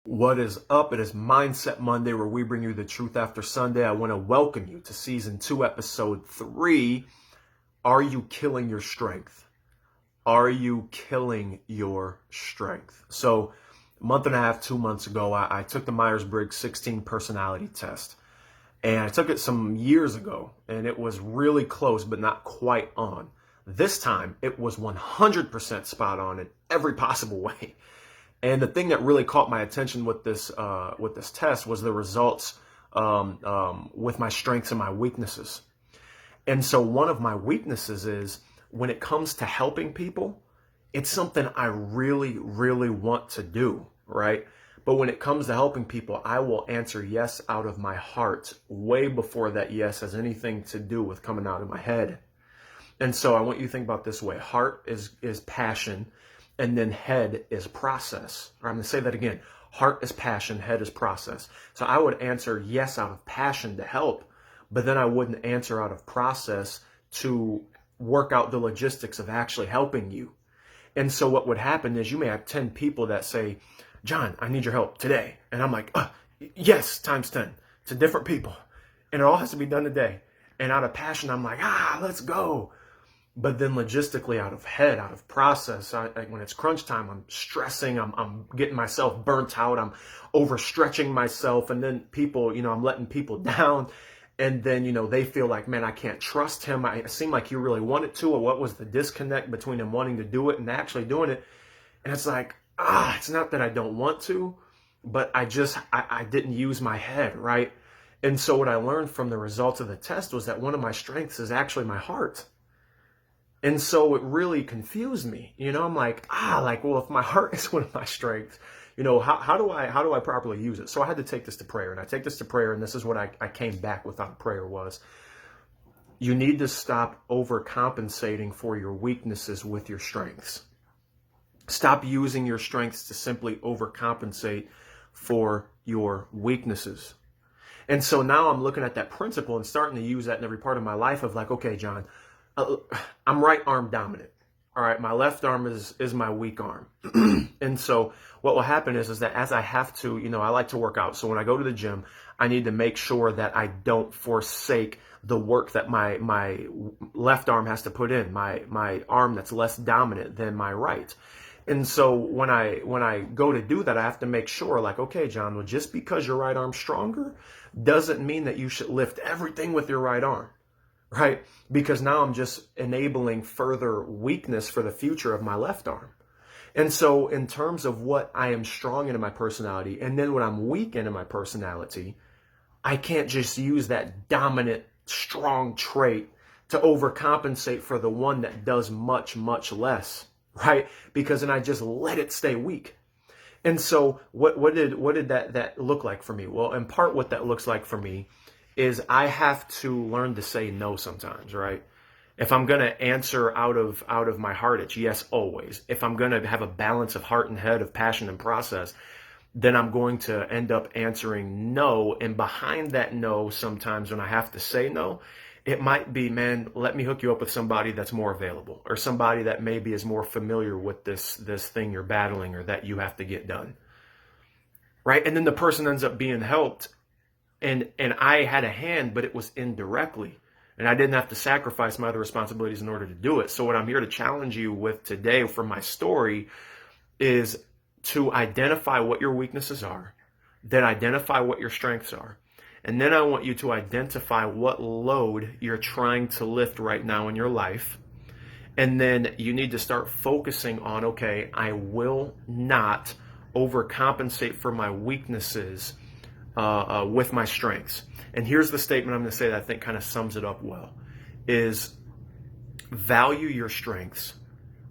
What is up? It is Mindset Monday, where we bring you the truth after Sunday. I want to welcome you to season 2, episode 3. Are you killing your strength? Are you killing your strength? So a month and a half, 2 months ago, I took the Myers-Briggs 16 personality test. And I took it some years ago, and it was really close, but not quite on. This time, it was 100% spot on in every possible way. And the thing that really caught my attention with this test was the results with my strengths and my weaknesses. And so one of my weaknesses is when it comes to helping people, it's something I really, really want to do, right? But when it comes to helping people, I will answer yes out of my heart way before that yes has anything to do with coming out of my head. And so I want you to think about this way. Heart is passion, and then head is process. Or I'm going to say that again. Heart is passion, head is process. So I would answer yes out of passion to help, but then I wouldn't answer out of process to work out the logistics of actually helping you. And so what would happen is you may have 10 people that say, John, I need your help today. And I'm like, yes, times 10 to different people. And it all has to be done today. And out of passion, I'm like, let's go. But then logistically, out of head, out of process, when it's crunch time, I'm stressing, I'm getting myself burnt out, I'm overstretching myself, and then people, I'm letting people down, and then, they feel like, man, I can't trust him. It seemed like you really wanted to, or what was the disconnect between him wanting to do it and actually doing it? And it's like, it's not that I don't want to, but I didn't use my head, right? And so what I learned from the results of the test was that one of my strengths is actually my heart. And so it really confused me. I'm like, well, if my heart is one of my strengths, how do I properly use it? So I had to take this to prayer, and I take this to prayer, and this is what I came back with on prayer was, you need to stop overcompensating for your weaknesses with your strengths. Stop using your strengths to simply overcompensate for your weaknesses. And so now I'm looking at that principle and starting to use that in every part of my life of like, okay, John, I'm right arm dominant. All right, my left arm is my weak arm. And so what will happen is that as I have to, I like to work out. So when I go to the gym, I need to make sure that I don't forsake the work that my left arm has to put in, my arm that's less dominant than my right. And so when I go to do that, I have to make sure, like, okay, John, well, just because your right arm's stronger doesn't mean that you should lift everything with your right arm. Right? Because now I'm just enabling further weakness for the future of my left arm. And so in terms of what I am strong in my personality, and then what I'm weak in my personality, I can't just use that dominant, strong trait to overcompensate for the one that does much, much less, right? Because then I just let it stay weak. And so what did that look like for me? Well, in part what that looks like for me is I have to learn to say no sometimes, right? If I'm going to answer out of my heart, it's yes always. If I'm going to have a balance of heart and head, of passion and process, then I'm going to end up answering no. And behind that no, sometimes when I have to say no, it might be, man, let me hook you up with somebody that's more available, or somebody that maybe is more familiar with this thing you're battling or that you have to get done, right? And then the person ends up being helped. And I had a hand, but it was indirectly. And I didn't have to sacrifice my other responsibilities in order to do it. So what I'm here to challenge you with today from my story is to identify what your weaknesses are, then identify what your strengths are. And then I want you to identify what load you're trying to lift right now in your life. And then you need to start focusing on, okay, I will not overcompensate for my weaknesses with my strengths. And here's the statement I'm going to say that I think kind of sums it up well, is value your strengths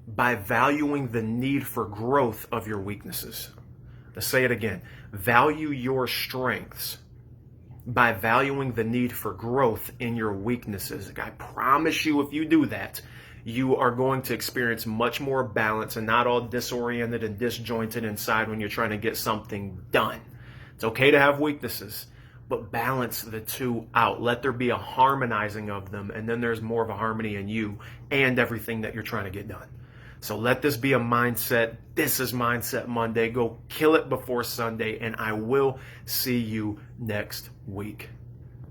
by valuing the need for growth of your weaknesses. Let's say it again. Value your strengths by valuing the need for growth in your weaknesses. I promise you, if you do that, you are going to experience much more balance and not all disoriented and disjointed inside when you're trying to get something done. It's okay to have weaknesses, but balance the two out. Let there be a harmonizing of them, and then there's more of a harmony in you and everything that you're trying to get done. So let this be a mindset. This is Mindset Monday. Go kill it before Sunday, and I will see you next week.